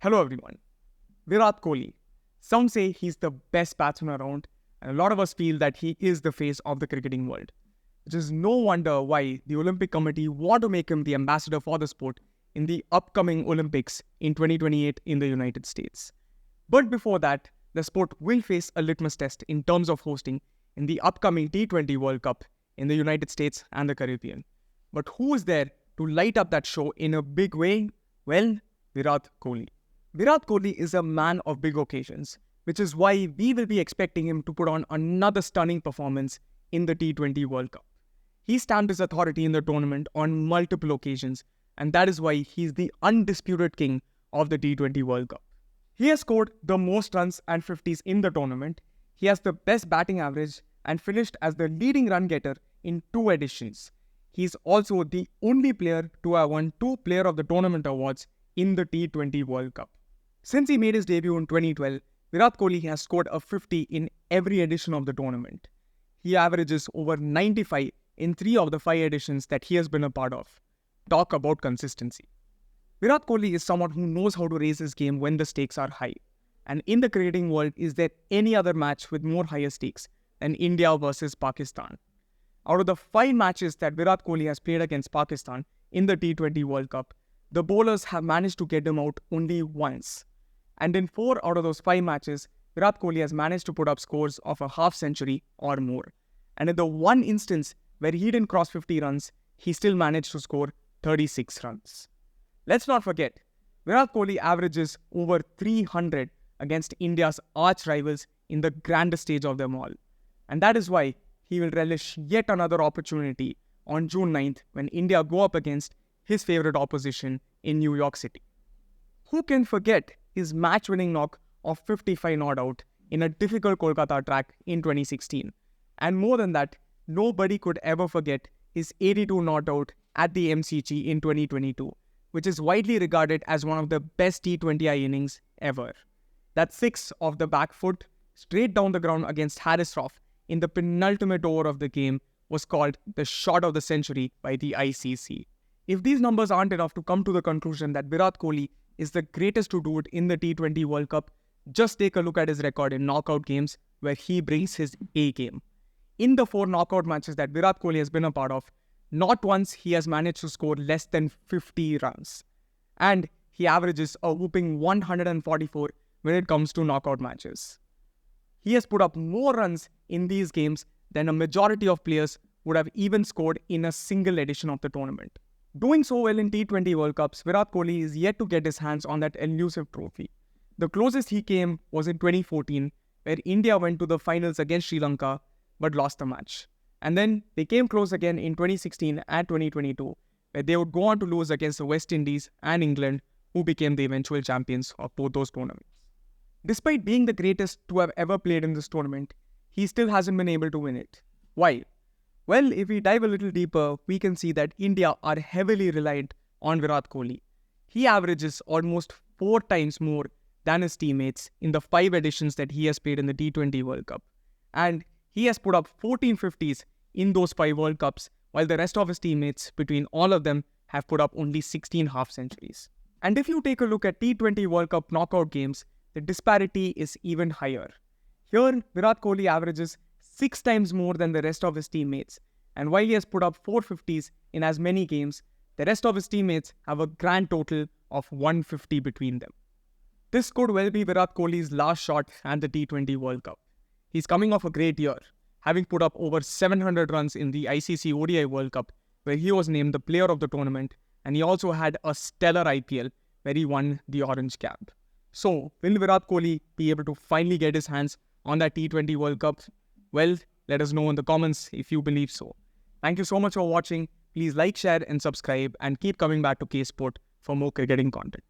Hello everyone. Virat Kohli. Some say he's the best batsman around, and a lot of us feel that he is the face of the cricketing world. Which is no wonder why the Olympic Committee want to make him the ambassador for the sport in the upcoming Olympics in 2028 in the United States. But before that, the sport will face a litmus test in terms of hosting in the upcoming T20 World Cup in the United States and the Caribbean. But who is there to light up that show in a big way? Well, Virat Kohli. Virat Kohli is a man of big occasions, which is why we will be expecting him to put on another stunning performance in the T20 World Cup. He stamped his authority in the tournament on multiple occasions, and that is why he's the undisputed king of the T20 World Cup. He has scored the most runs and 50s in the tournament. He has the best batting average and finished as the leading run getter in 2 editions. He is also the only player to have won 2 Player of the Tournament awards in the T20 World Cup. Since he made his debut in 2012, Virat Kohli has scored a 50 in every edition of the tournament. He averages over 95 in 3 of the 5 editions that he has been a part of. Talk about consistency. Virat Kohli is someone who knows how to raise his game when the stakes are high. And in the cricketing world, is there any other match with more higher stakes than India versus Pakistan? Out of the 5 matches that Virat Kohli has played against Pakistan in the T20 World Cup, the bowlers have managed to get him out only once. And in 4 out of those 5 matches, Virat Kohli has managed to put up scores of a half century or more. And in the one instance where he didn't cross 50 runs, he still managed to score 36 runs. Let's not forget, Virat Kohli averages over 300 against India's arch rivals in the grandest stage of them all. And that is why he will relish yet another opportunity on June 9th when India go up against his favourite opposition in New York City. Who can forget his match-winning knock of 55 not out in a difficult Kolkata track in 2016? And more than that, nobody could ever forget his 82 not out at the MCG in 2022, which is widely regarded as one of the best T20I innings ever. That 6 off the back foot, straight down the ground against Harris Roff in the penultimate over of the game was called the shot of the century by the ICC. If these numbers aren't enough to come to the conclusion that Virat Kohli is the greatest to do it in the T20 World Cup, just take a look at his record in knockout games where he brings his A game. In the 4 knockout matches that Virat Kohli has been a part of, not once he has managed to score less than 50 runs. And he averages a whooping 144 when it comes to knockout matches. He has put up more runs in these games than a majority of players would have even scored in a single edition of the tournament. Doing so well in T20 World Cups, Virat Kohli is yet to get his hands on that elusive trophy. The closest he came was in 2014, where India went to the finals against Sri Lanka but lost the match. And then they came close again in 2016 and 2022, where they would go on to lose against the West Indies and England, who became the eventual champions of both those tournaments. Despite being the greatest to have ever played in this tournament, he still hasn't been able to win it. Why? Well, if we dive a little deeper, we can see that India are heavily reliant on Virat Kohli. He averages almost 4 times more than his teammates in the 5 editions that he has played in the T20 World Cup. And he has put up 14 50s in those 5 World Cups, while the rest of his teammates, between all of them, have put up only 16 half centuries. And if you take a look at T20 World Cup knockout games, the disparity is even higher. Here, Virat Kohli averages 6 times more than the rest of his teammates, and while he has put up 4 50s in as many games, the rest of his teammates have a grand total of 150 between them. This could well be Virat Kohli's last shot at the T20 World Cup. He's coming off a great year, having put up over 700 runs in the ICC ODI World Cup, where he was named the player of the tournament, and he also had a stellar IPL where he won the orange cap. So, will Virat Kohli be able to finally get his hands on that T20 World Cup? Well, let us know in the comments if you believe so. Thank you so much for watching. Please like, share and subscribe and keep coming back to K Sport for more cricketing content.